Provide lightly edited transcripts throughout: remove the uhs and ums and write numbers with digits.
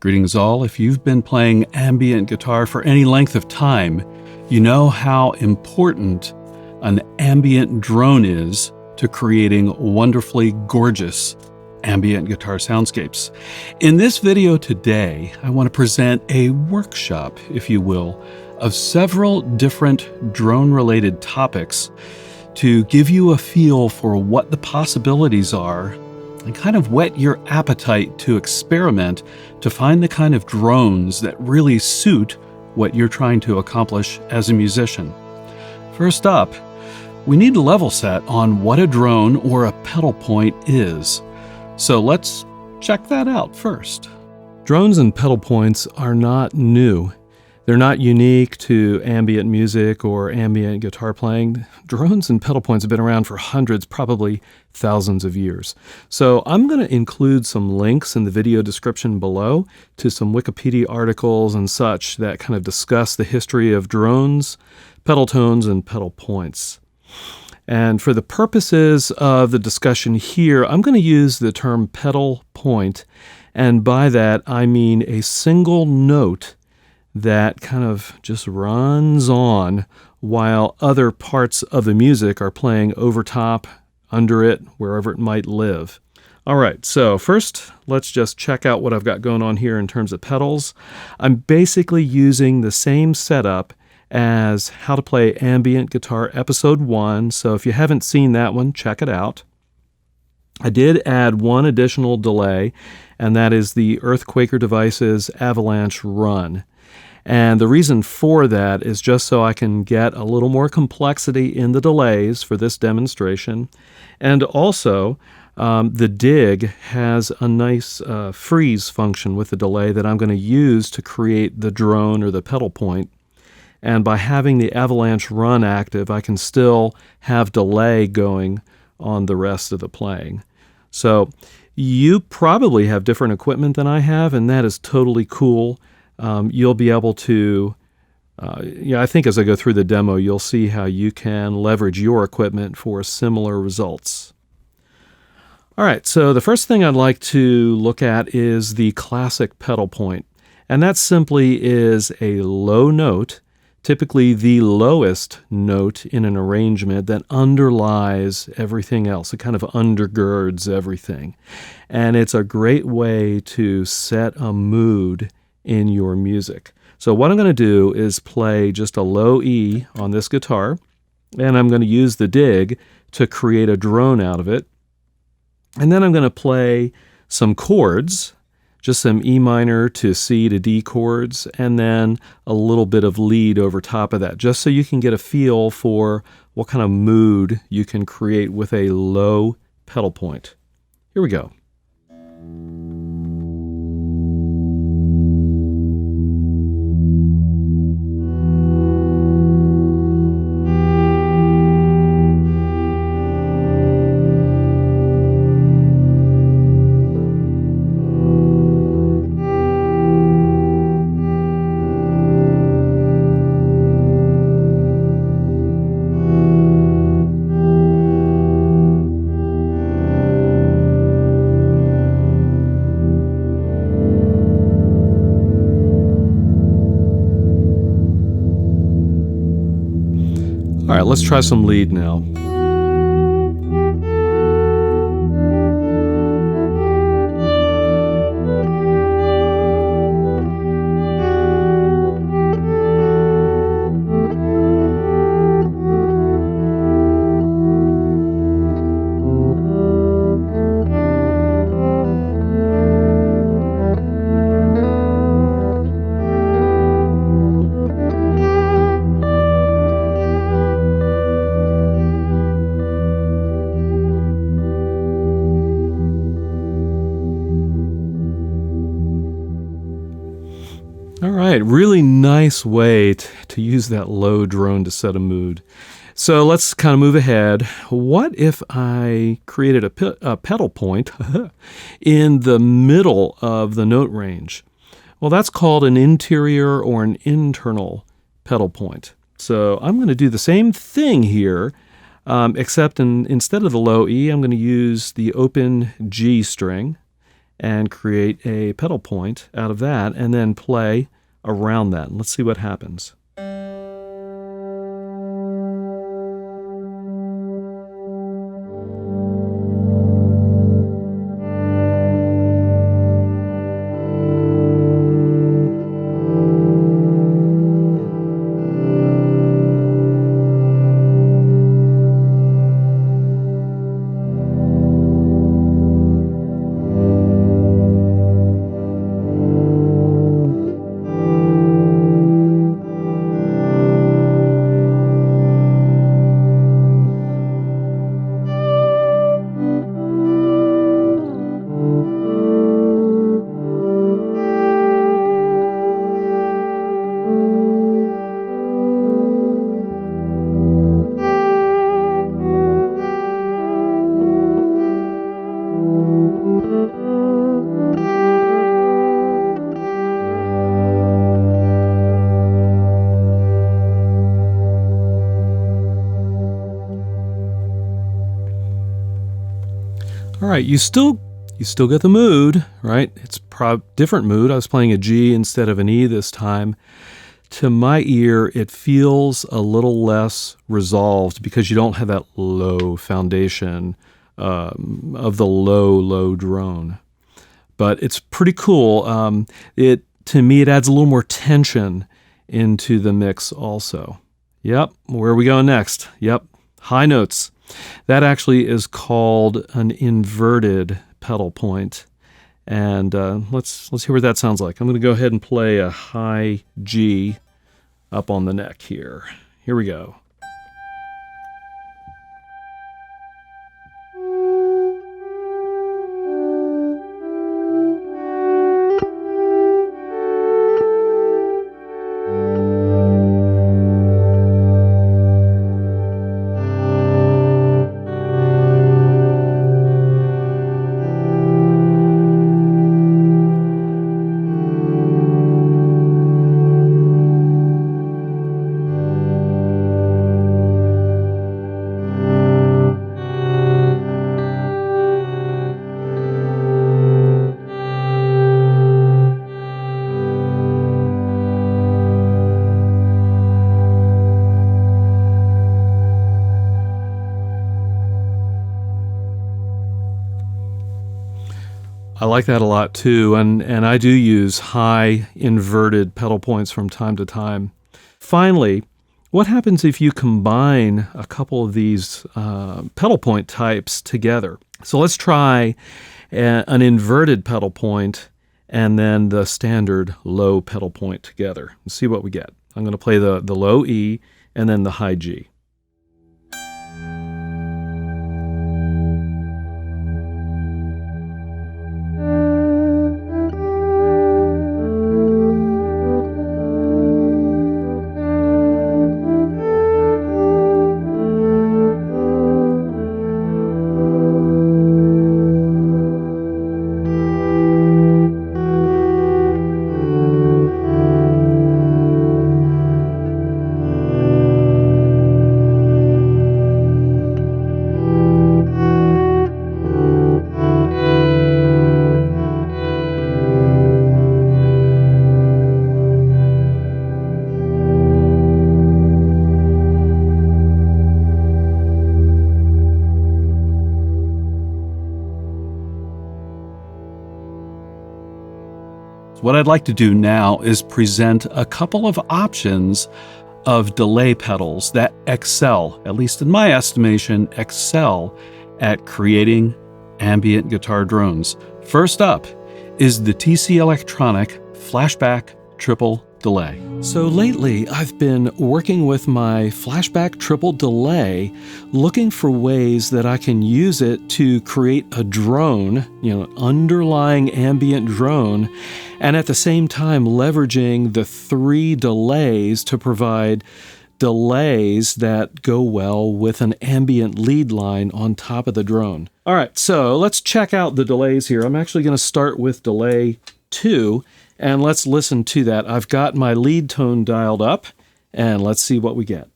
Greetings all. If you've been playing ambient guitar for any length of time, you know how important an ambient drone is to creating wonderfully gorgeous ambient guitar soundscapes. In this video today, I want to present a workshop, if you will, of several different drone-related topics to give you a feel for what the possibilities are and kind of whet your appetite to experiment to find the kind of drones that really suit what you're trying to accomplish as a musician. First up, we need to level set on what a drone or a pedal point is. So let's check that out first. Drones and pedal points are not new. They're not unique to ambient music or ambient guitar playing. Drones and pedal points have been around for hundreds, probably thousands of years. So I'm going to include some links in the video description below to some Wikipedia articles and such that kind of discuss the history of drones, pedal tones, and pedal points. And for the purposes of the discussion here, I'm going to use the term pedal point, and by that I mean a single note that kind of just runs on while other parts of the music are playing over top, under it, wherever it might live. All right, so first let's just check out what I've got going on here in terms of pedals. I'm basically using the same setup as How to Play Ambient Guitar Episode 1, so if you haven't seen that one, check it out. I did add one additional delay, and that is the Earthquaker Devices Avalanche Run. And the reason for that is just so I can get a little more complexity in the delays for this demonstration. And also, the dig has a nice freeze function with the delay that I'm going to use to create the drone or the pedal point. And by having the Avalanche Run active, I can still have delay going on the rest of the playing. So you probably have different equipment than I have, and that is totally cool. You'll be able to, I think as I go through the demo, you'll see how you can leverage your equipment for similar results. All right, so the first thing I'd like to look at is the classic pedal point. And that simply is a low note, typically the lowest note in an arrangement that underlies everything else. It kind of undergirds everything. And it's a great way to set a mood in your music. So what I'm going to do is play just a low E on this guitar, and I'm going to use the dig to create a drone out of it. And then I'm going to play some chords, just some E minor to C to D chords, and then a little bit of lead over top of that, just so you can get a feel for what kind of mood you can create with a low pedal point. Here we go. All right, let's try some lead now. All right, really nice way to use that low drone to set a mood. So let's kind of move ahead. What if I created a pedal point in the middle of the note range? Well, that's called an interior or an internal pedal point. So I'm going to do the same thing here, except instead of the low E, I'm going to use the open G string. and create a pedal point out of that, and then play around that. Let's see what happens. All right, you still get the mood, right? It's different mood. I was playing a G instead of an E this time. To my ear, it feels a little less resolved because you don't have that low foundation of the low drone. But it's pretty cool. To me, it adds a little more tension into the mix also. Yep, where are we going next? Yep, high notes. That actually is called an inverted pedal point. And let's hear what that sounds like. I'm going to go ahead and play a high G up on the neck here. Here we go. I like that a lot too, and I do use high inverted pedal points from time to time. Finally, what happens if you combine a couple of these pedal point types together? So let's try an inverted pedal point and then the standard low pedal point together and see what we get. I'm going to play the low E and then the high G. What I'd like to do now is present a couple of options of delay pedals that excel, at least in my estimation, excel at creating ambient guitar drones. First up is the TC Electronic Flashback Triple Delay. So lately, I've been working with my Flashback Triple Delay, looking for ways that I can use it to create a drone, an underlying ambient drone, and at the same time leveraging the 3 delays to provide delays that go well with an ambient lead line on top of the drone. All right, so let's check out the delays here. I'm actually going to start with delay 2, and let's listen to that. I've got my lead tone dialed up, and let's see what we get.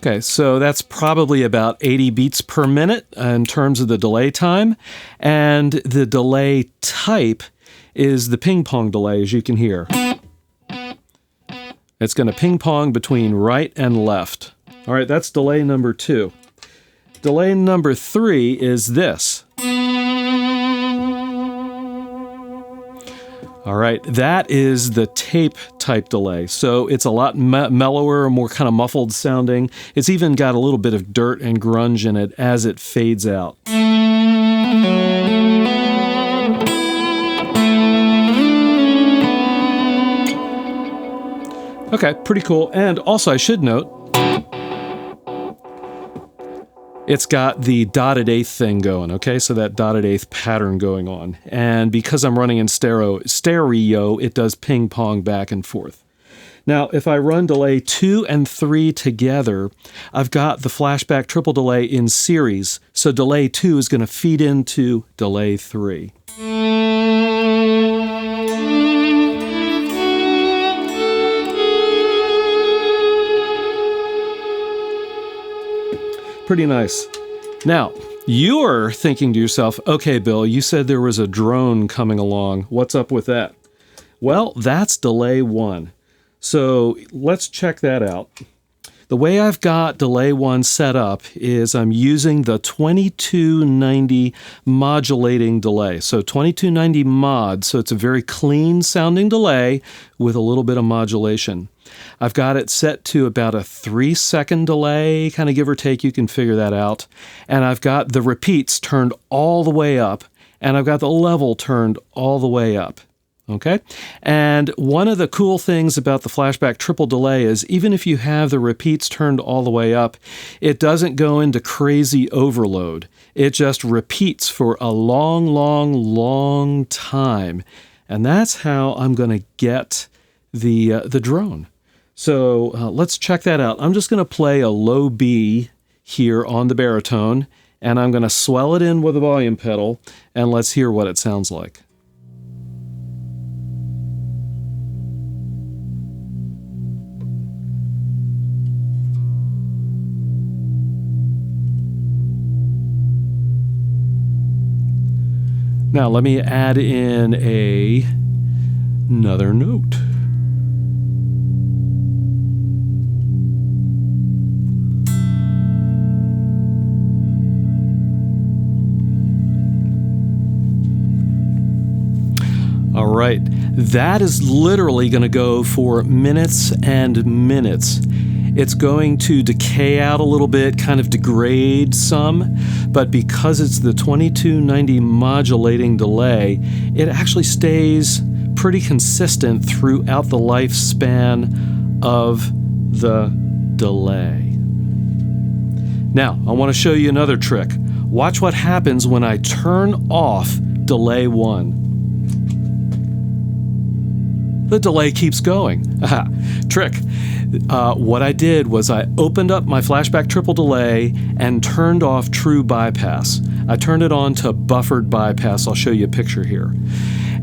Okay, so that's probably about 80 beats per minute in terms of the delay time. And the delay type is the ping pong delay, as you can hear. It's going to ping pong between right and left. All right, that's delay number 2. Delay number 3 is this. All right, that is the tape type delay. So it's a lot mellower, more kind of muffled sounding. It's even got a little bit of dirt and grunge in it as it fades out. Okay, pretty cool. And also I should note, it's got the dotted eighth thing going, okay? So that dotted eighth pattern going on. And because I'm running in stereo, it does ping pong back and forth. Now, if I run delay 2 and 3 together, I've got the flashback triple delay in series. So delay 2 is going to feed into delay 3. Pretty nice. Now, you're thinking to yourself, okay, Bill, you said there was a drone coming along. What's up with that? Well, that's delay 1. So let's check that out. The way I've got delay 1 set up is I'm using the 2290 modulating delay. So 2290 mod, so it's a very clean sounding delay with a little bit of modulation. I've got it set to about a 3-second delay, kind of give or take, you can figure that out. And I've got the repeats turned all the way up, and I've got the level turned all the way up. Okay? And one of the cool things about the flashback triple delay is even if you have the repeats turned all the way up, it doesn't go into crazy overload. It just repeats for a long, long, long time. And that's how I'm going to get the drone. So let's check that out. I'm just going to play a low B here on the baritone, and I'm going to swell it in with a volume pedal, and let's hear what it sounds like. Now let me add in another note. All right, that is literally going to go for minutes and minutes. It's going to decay out a little bit, kind of degrade some, but because it's the 2290 modulating delay, it actually stays pretty consistent throughout the lifespan of the delay. Now, I want to show you another trick. Watch what happens when I turn off delay 1. The delay keeps going. Aha, trick. What I did was I opened up my flashback triple delay and turned off true bypass. I turned it on to buffered bypass. I'll show you a picture here.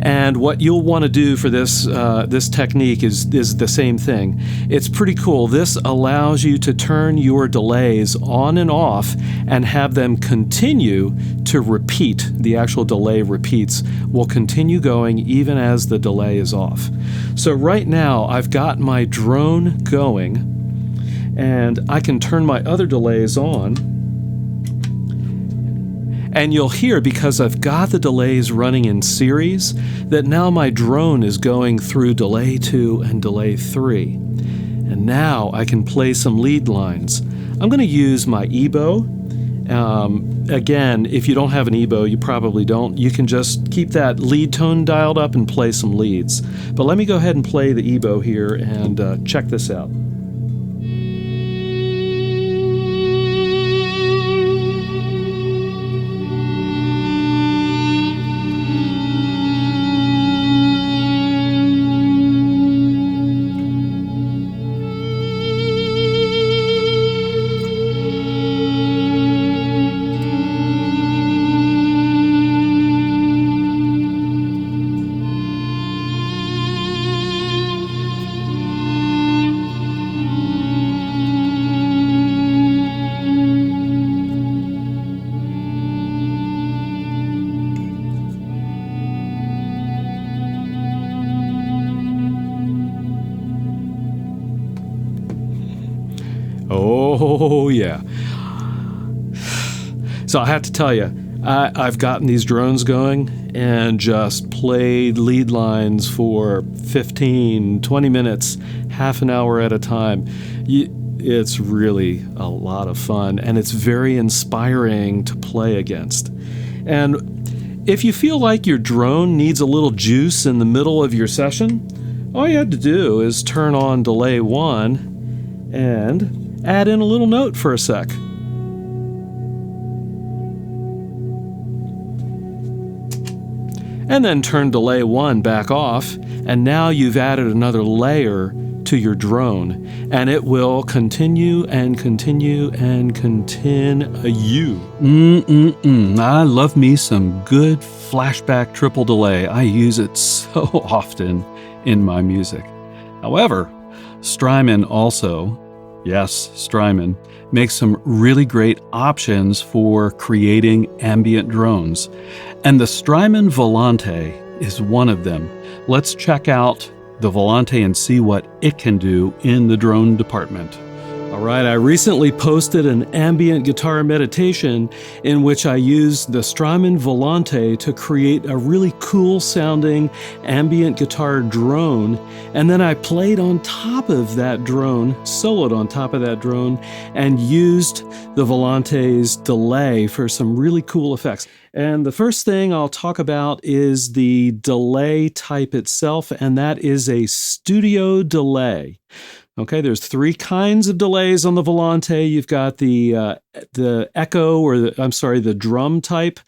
And what you'll want to do for this technique is the same thing. It's pretty cool. This allows you to turn your delays on and off and have them continue to repeat. The actual delay repeats will continue going even as the delay is off. So right now I've got my drone going, and I can turn my other delays on. And you'll hear, because I've got the delays running in series, that now my drone is going through delay 2 and delay 3. And now I can play some lead lines. I'm going to use my EBow. Again, if you don't have an EBow, you probably don't. You can just keep that lead tone dialed up and play some leads. But let me go ahead and play the EBow here and check this out. Oh, yeah. So I have to tell you, I've gotten these drones going and just played lead lines for 15, 20 minutes, half an hour at a time. It's really a lot of fun, and it's very inspiring to play against. And if you feel like your drone needs a little juice in the middle of your session, all you have to do is turn on delay 1 and add in a little note for a sec. And then turn delay 1 back off, and now you've added another layer to your drone, and it will continue and continue and continue. I love me some good flashback triple delay. I use it so often in my music. However, Strymon also, yes, Strymon, makes some really great options for creating ambient drones. And the Strymon Volante is one of them. Let's check out the Volante and see what it can do in the drone department. All right, I recently posted an ambient guitar meditation in which I used the Strymon Volante to create a really cool sounding ambient guitar drone, and then I played on top of that drone, soloed on top of that drone, and used the Volante's delay for some really cool effects. And the first thing I'll talk about is the delay type itself, and that is a studio delay. Okay, there's 3 kinds of delays on the Volante. You've got the echo, or the drum type,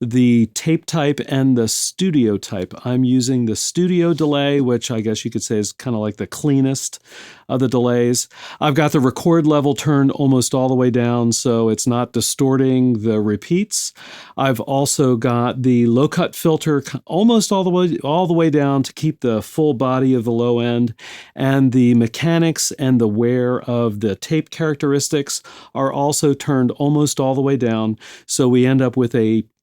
the tape type, and the studio type. I'm using the studio delay, which I guess you could say is kind of like the cleanest of the delays. I've got the record level turned almost all the way down, so it's not distorting the repeats. I've also got the low cut filter almost all the way down to keep the full body of the low end, and the mechanics and the wear of the tape characteristics are also turned almost all the way down. So we end up with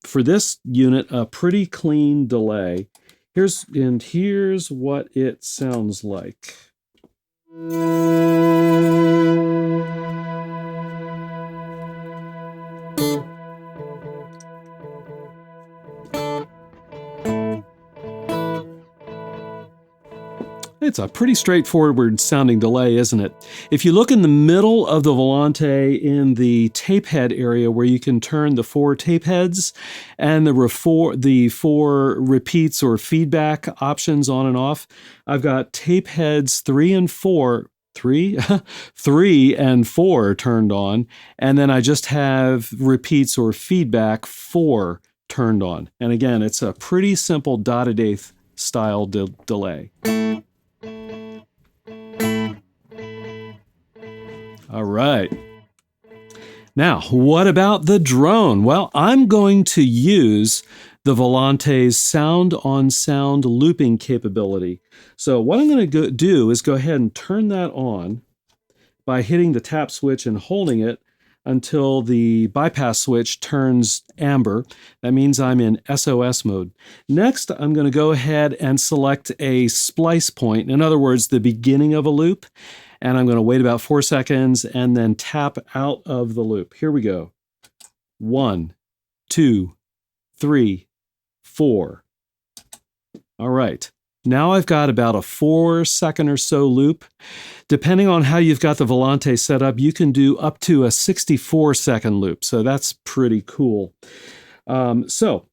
for this unit, a pretty clean delay. Here's what it sounds like. It's a pretty straightforward sounding delay, isn't it? If you look in the middle of the Volante in the tape head area where you can turn the 4 tape heads and the 4 repeats or feedback options on and off, I've got tape heads 3 and 4 turned on, and then I just have repeats or feedback 4 turned on. And again, it's a pretty simple dotted eighth style delay. All right. Now, what about the drone? Well, I'm going to use the Volante's sound-on-sound looping capability. So what I'm going to do is go ahead and turn that on by hitting the tap switch and holding it until the bypass switch turns amber. That means I'm in SOS mode. Next, I'm going to go ahead and select a splice point, in other words, the beginning of a loop, and I'm going to wait about 4 seconds and then tap out of the loop. Here we go. 1, 2, 3, 4. All right. Now I've got about a 4-second or so loop. Depending on how you've got the Volante set up, you can do up to a 64-second loop. So that's pretty cool. So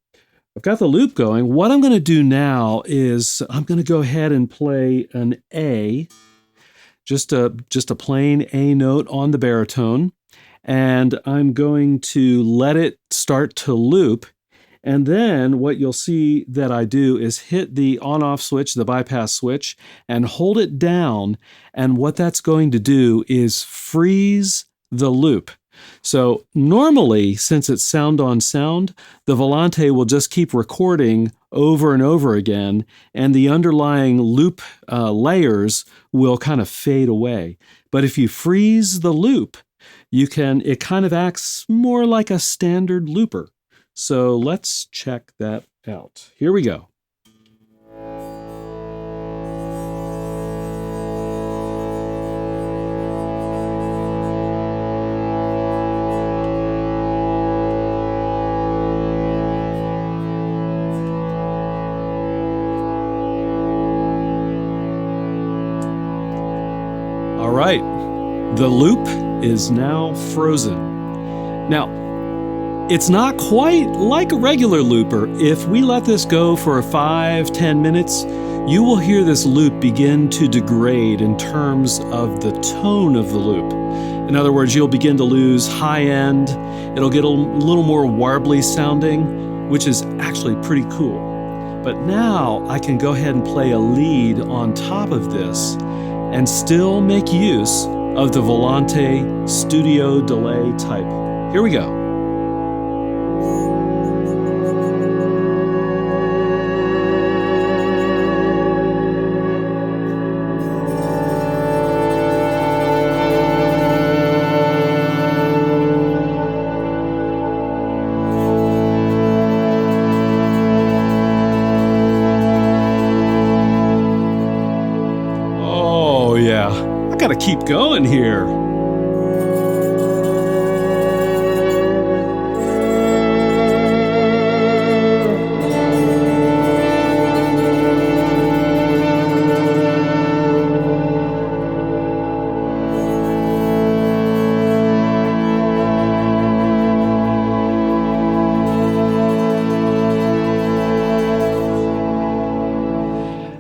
I've got the loop going. What I'm going to do now is I'm going to go ahead and play an A, just a plain A note on the baritone. And I'm going to let it start to loop. And then what you'll see that I do is hit the on-off switch, the bypass switch, and hold it down. And what that's going to do is freeze the loop. So normally, since it's sound on sound, the Volante will just keep recording over and over again, and the underlying loop layers will kind of fade away. But if you freeze the loop, it kind of acts more like a standard looper. So let's check that out. Here we go. The loop is now frozen. Now, it's not quite like a regular looper. If we let this go for 5-10 minutes, you will hear this loop begin to degrade in terms of the tone of the loop. In other words, you'll begin to lose high end. It'll get a little more warbly sounding, which is actually pretty cool. But now I can go ahead and play a lead on top of this and still make use of the Volante studio delay type. Here we go. Gotta keep going here.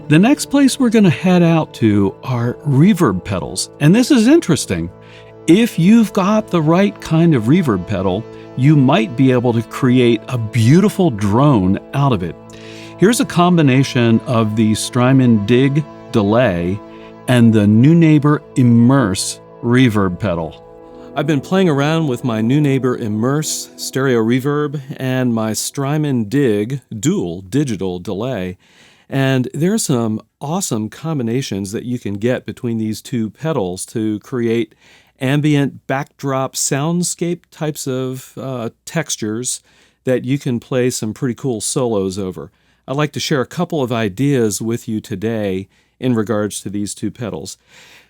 The next place we're going to head out to are reverb pedals. And this is interesting. If you've got the right kind of reverb pedal, you might be able to create a beautiful drone out of it. Here's a combination of the Strymon Dig delay and the New Neighbor Immerse reverb pedal. I've been playing around with my New Neighbor Immerse stereo reverb and my Strymon Dig dual digital delay. And there are some awesome combinations that you can get between these two pedals to create ambient backdrop soundscape types of textures that you can play some pretty cool solos over. I'd like to share a couple of ideas with you today in regards to these two pedals.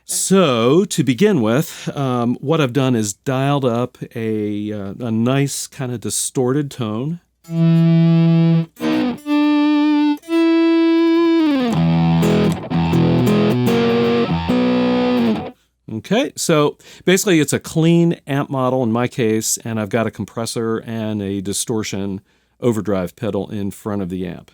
So to begin with, what I've done is dialed up a nice kind of distorted tone. Okay, so basically it's a clean amp model in my case, and I've got a compressor and a distortion overdrive pedal in front of the amp.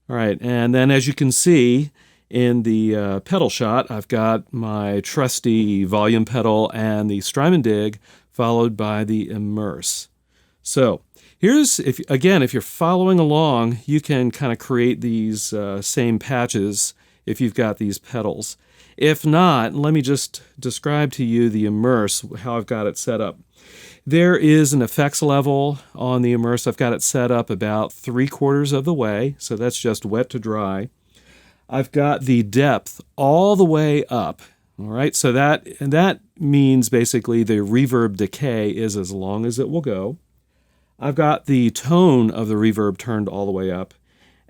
All right, and then as you can see in the pedal shot, I've got my trusty volume pedal and the Strymon Dig, followed by the Immerse. So here's, if you're following along, you can kind of create these same patches if you've got these pedals. If not, let me just describe to you the Immerse, how I've got it set up. There is an effects level on the Immerse. I've got it set up about 3/4 of the way, so that's just wet to dry. I've got the depth all the way up, all right? So that means basically the reverb decay is as long as it will go. I've got the tone of the reverb turned all the way up.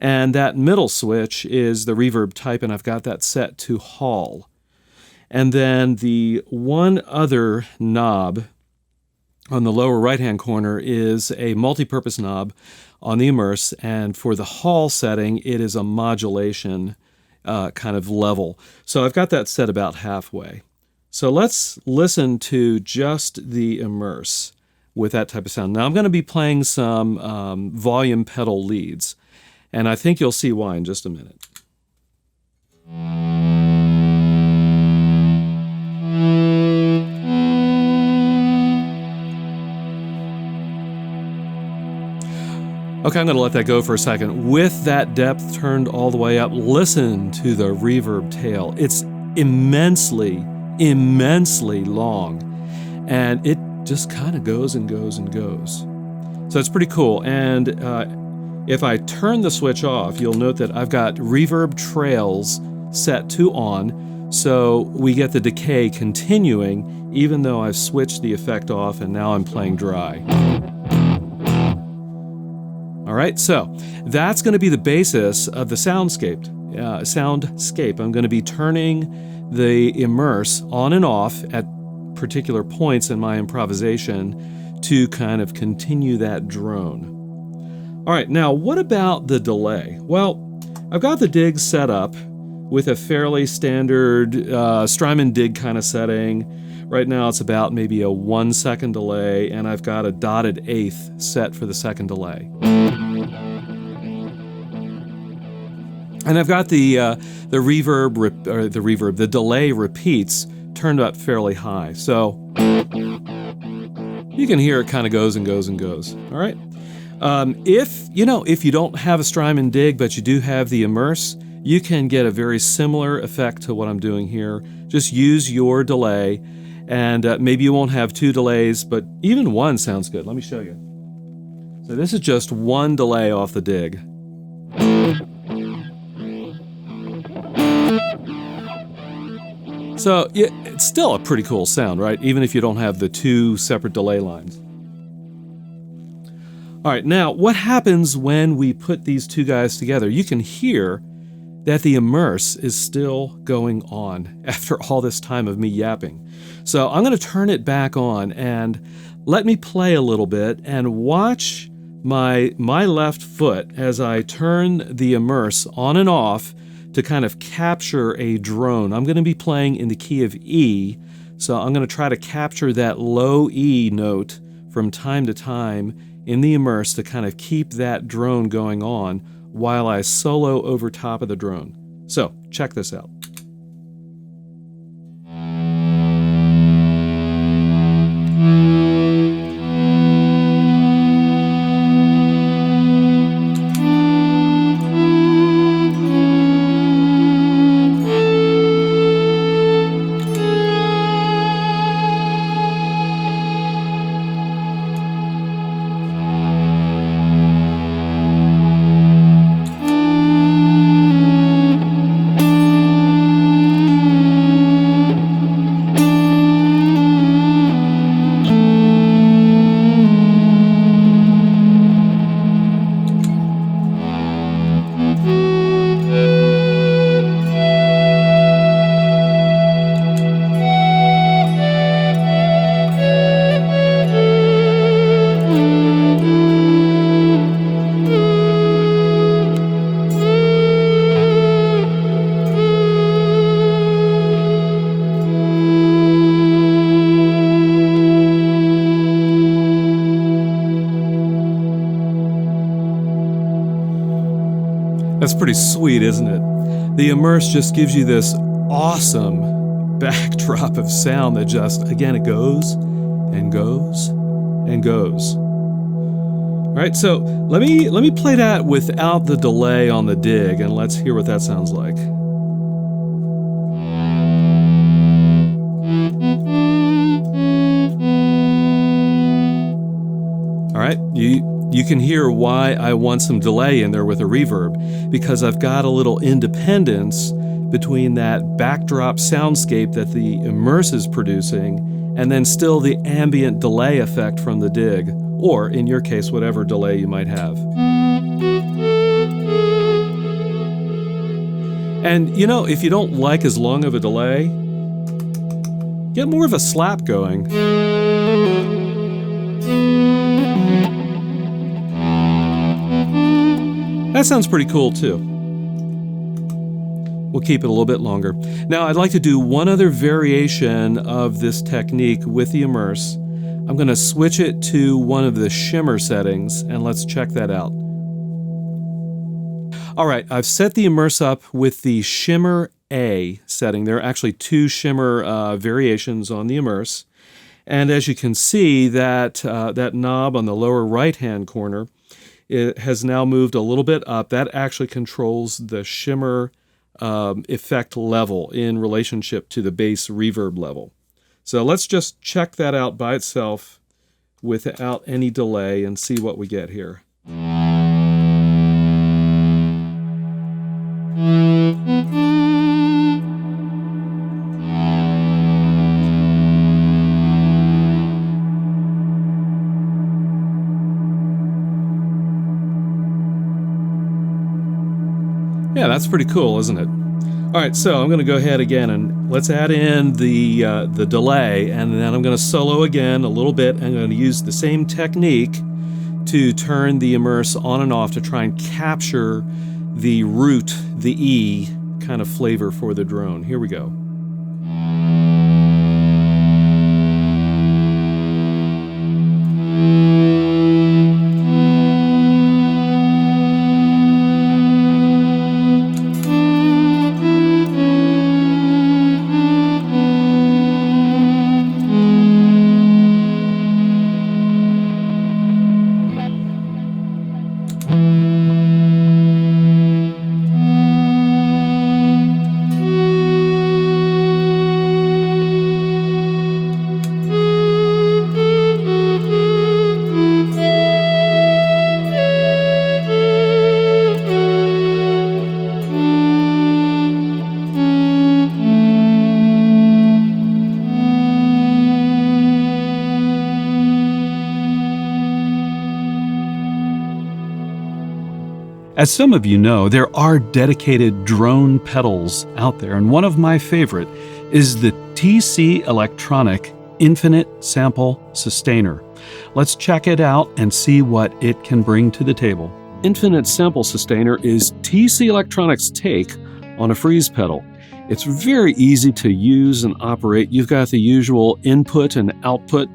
And that middle switch is the reverb type, and I've got that set to Hall. And then the one other knob on the lower right-hand corner is a multi-purpose knob on the Immerse, and for the Hall setting, it is a modulation kind of level. So I've got that set about halfway. So let's listen to just the Immerse with that type of sound. Now I'm going to be playing some volume pedal leads. And I think you'll see why in just a minute. Okay, I'm going to let that go for a second. With that depth turned all the way up, listen to the reverb tail. It's immensely, immensely long. And it just kind of goes and goes and goes. So it's pretty cool. And if I turn the switch off, you'll note that I've got reverb trails set to on, so we get the decay continuing even though I've switched the effect off and now I'm playing dry. All right, so that's going to be the basis of the soundscape. I'm going to be turning the Immerse on and off at particular points in my improvisation to kind of continue that drone. All right, now what about the delay? Well, I've got the Dig set up with a fairly standard Strymon Dig kind of setting, Right now it's about maybe a 1 second delay, and I've got a dotted eighth set for the second delay. And I've got the delay repeats turned up fairly high. So you can hear it kind of goes and goes and goes. All right. If you don't have a Strymon dig, but you do have the immerse, you can get a very similar effect to what I'm doing here. Just use your delay, and maybe you won't have 2 delays, but even 1 sounds good. Let me show you. So this is just 1 delay off the dig. So yeah, it's still a pretty cool sound, right? Even if you don't have the 2 separate delay lines. All right, now what happens when we put these 2 guys together? You can hear that the immerse is still going on after all this time of me yapping. So I'm going to turn it back on and let me play a little bit and watch my left foot as I turn the immerse on and off to kind of capture a drone. I'm going to be playing in the key of E, so I'm going to try to capture that low E note from time to time in the immerse to kind of keep that drone going on while I solo over top of the drone. So, check this out. That's pretty sweet, isn't it? The immerse just gives you this awesome backdrop of sound that just, again, it goes and goes and goes. All right, so let me play that without the delay on the dig, and let's hear what that sounds like. All right, you can hear why I want some delay in there with a reverb, because I've got a little independence between that backdrop soundscape that the immerse is producing and then still the ambient delay effect from the dig, or in your case, whatever delay you might have. And if you don't like as long of a delay, get more of a slap going. That sounds pretty cool too. We'll keep it a little bit longer. Now I'd like to do one other variation of this technique with the immerse. I'm going to switch it to one of the shimmer settings, and let's check that out. All right, I've set the immerse up with the shimmer A setting. There are actually 2 shimmer variations on the immerse. And as you can see, that knob on the lower right-hand corner, it has now moved a little bit up. That actually controls the shimmer effect level in relationship to the bass reverb level. So let's just check that out by itself without any delay and see what we get here. Yeah, that's pretty cool, isn't it? All right, so I'm going to go ahead again and let's add in the delay, and then I'm going to solo again a little bit. I'm going to use the same technique to turn the immerse on and off to try and capture the root, the E kind of flavor for the drone. Here we go. As some of you know, there are dedicated drone pedals out there, and one of my favorite is the TC Electronic Infinite Sample Sustainer. Let's check it out and see what it can bring to the table. Infinite Sample Sustainer is TC Electronics' take on a freeze pedal. It's very easy to use and operate. You've got the usual input and output.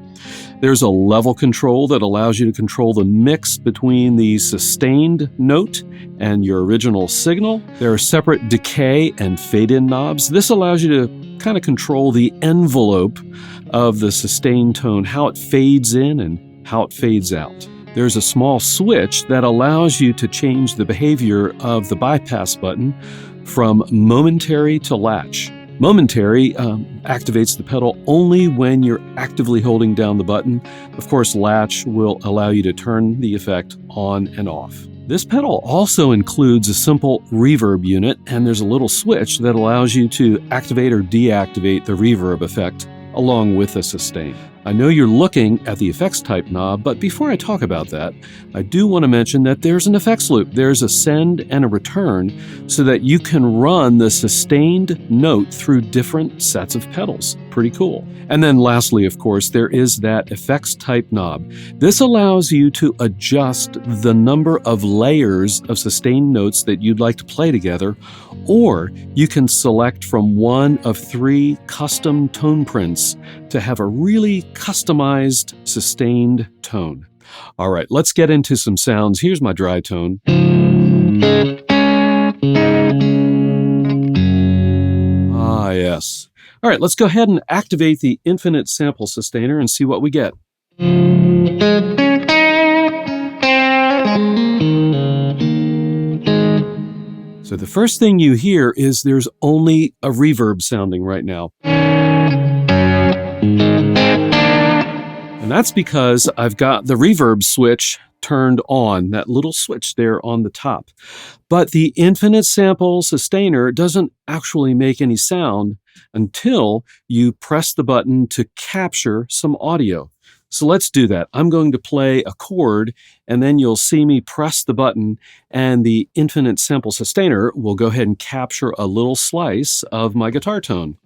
There's a level control that allows you to control the mix between the sustained note and your original signal. There are separate decay and fade-in knobs. This allows you to kind of control the envelope of the sustained tone, how it fades in and how it fades out. There's a small switch that allows you to change the behavior of the bypass button from momentary to latch. Momentary activates the pedal only when you're actively holding down the button. Of course, latch will allow you to turn the effect on and off. This pedal also includes a simple reverb unit, and there's a little switch that allows you to activate or deactivate the reverb effect along with the sustain. I know you're looking at the effects type knob, but before I talk about that, I do want to mention that there's an effects loop. There's a send and a return so that you can run the sustained note through different sets of pedals. Pretty cool. And then lastly, of course, there is that effects type knob. This allows you to adjust the number of layers of sustained notes that you'd like to play together, or you can select from one of 3 custom tone prints to have a really customized sustained tone. All right, let's get into some sounds. Here's my dry tone. Ah, yes. All right, let's go ahead and activate the Infinite Sample Sustainer and see what we get. So the first thing you hear is there's only a reverb sounding right now. And that's because I've got the reverb switch turned on, that little switch there on the top. But the Infinite Sample Sustainer doesn't actually make any sound until you press the button to capture some audio. So let's do that. I'm going to play a chord, and then you'll see me press the button, and the Infinite Sample Sustainer will go ahead and capture a little slice of my guitar tone.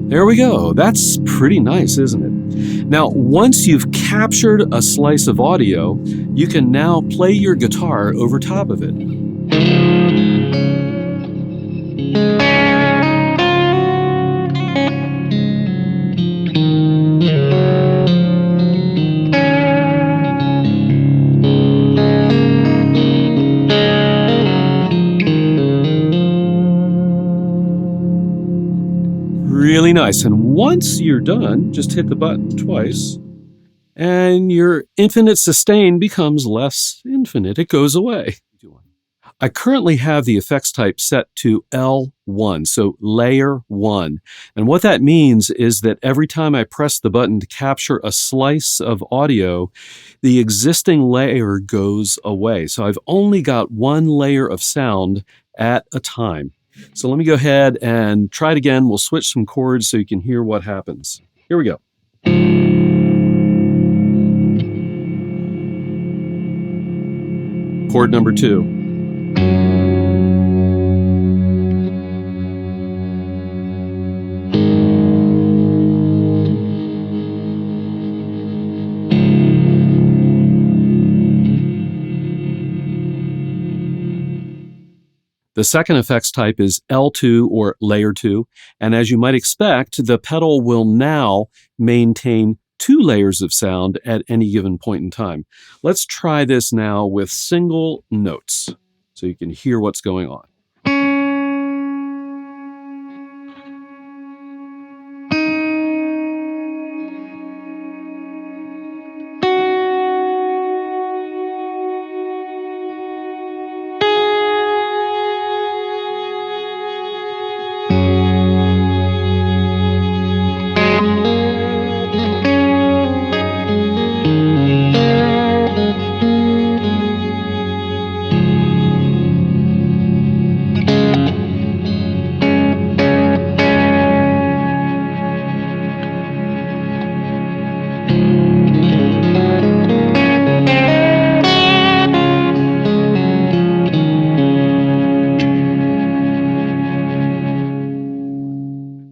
There we go. That's pretty nice, isn't it? Now, once you've captured a slice of audio, you can now play your guitar over top of it. Really nice. And once you're done, just hit the button twice, and your infinite sustain becomes less infinite. It goes away. I currently have the effects type set to L1, so layer 1. And what that means is that every time I press the button to capture a slice of audio, the existing layer goes away. So I've only got one layer of sound at a time. So let me go ahead and try it again. We'll switch some chords so you can hear what happens. Here we go. Chord number 2. The second effects type is L2 or layer 2, and as you might expect, the pedal will now maintain 2 layers of sound at any given point in time. Let's try this now with single notes so you can hear what's going on.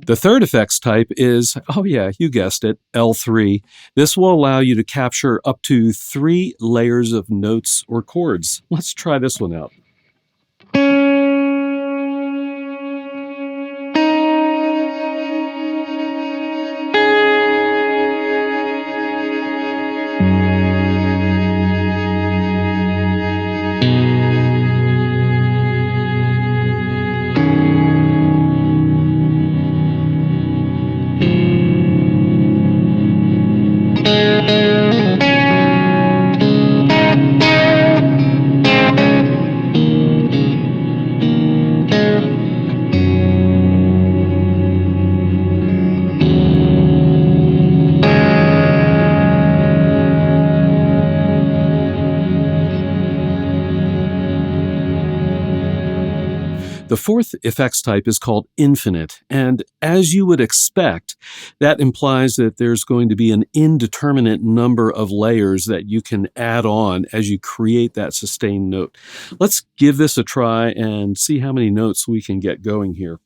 The third effects type is, oh yeah, you guessed it, L3. This will allow you to capture up to 3 layers of notes or chords. Let's try this one out. The fourth effects type is called infinite, and as you would expect, that implies that there's going to be an indeterminate number of layers that you can add on as you create that sustained note. Let's give this a try and see how many notes we can get going here.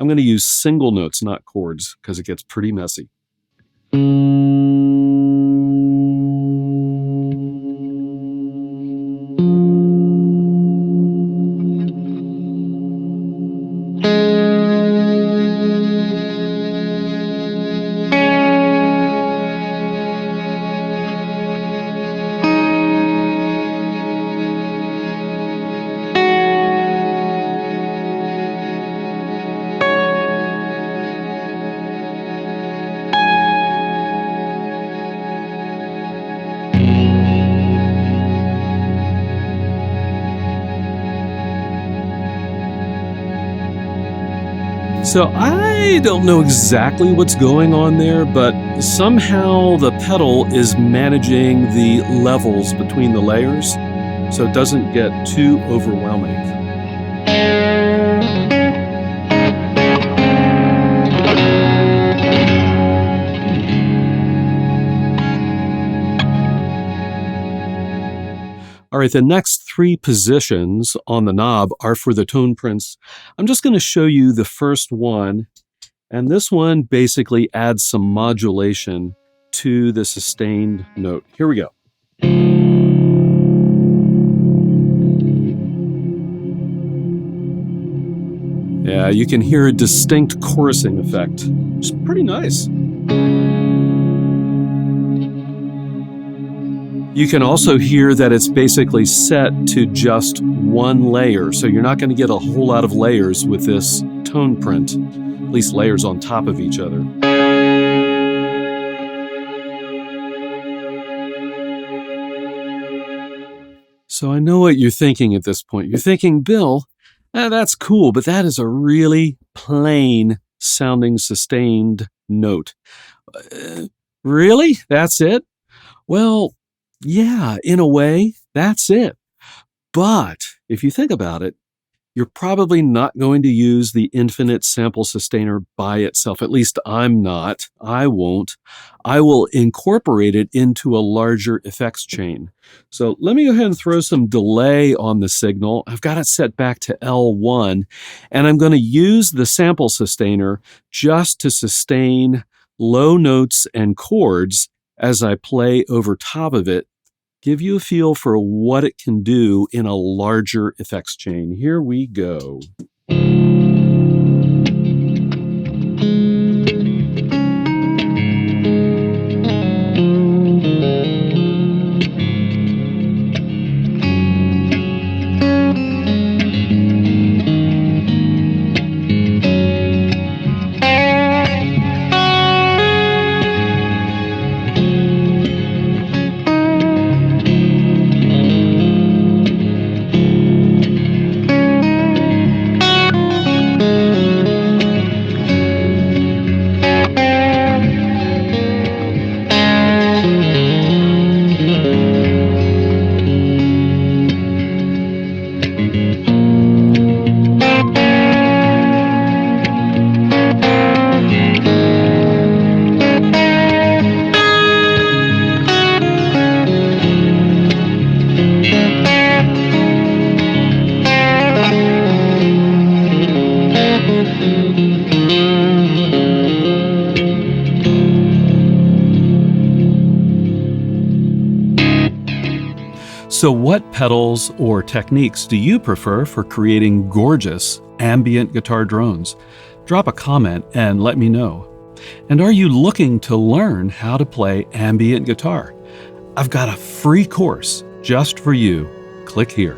I'm going to use single notes, not chords, because it gets pretty messy. So I don't know exactly what's going on there, but somehow the pedal is managing the levels between the layers so it doesn't get too overwhelming. All right, the next 3 positions on the knob are for the tone prints. I'm just going to show you the first one, and this one basically adds some modulation to the sustained note. Here we go. Yeah, you can hear a distinct chorusing effect. It's pretty nice. You can also hear that it's basically set to just one layer, so you're not going to get a whole lot of layers with this tone print, at least layers on top of each other. So I know what you're thinking at this point. You're thinking, Bill, that's cool, but that is a really plain sounding sustained note. Really? That's it? Well, yeah, in a way, that's it. But if you think about it, you're probably not going to use the infinite sample sustainer by itself. At least I'm not. I won't. I will incorporate it into a larger effects chain. So let me go ahead and throw some delay on the signal. I've got it set back to L1, and I'm going to use the sample sustainer just to sustain low notes and chords as I play over top of it, give you a feel for what it can do in a larger effects chain. Here we go. So what pedals or techniques do you prefer for creating gorgeous ambient guitar drones? Drop a comment and let me know. And are you looking to learn how to play ambient guitar? I've got a free course just for you. Click here.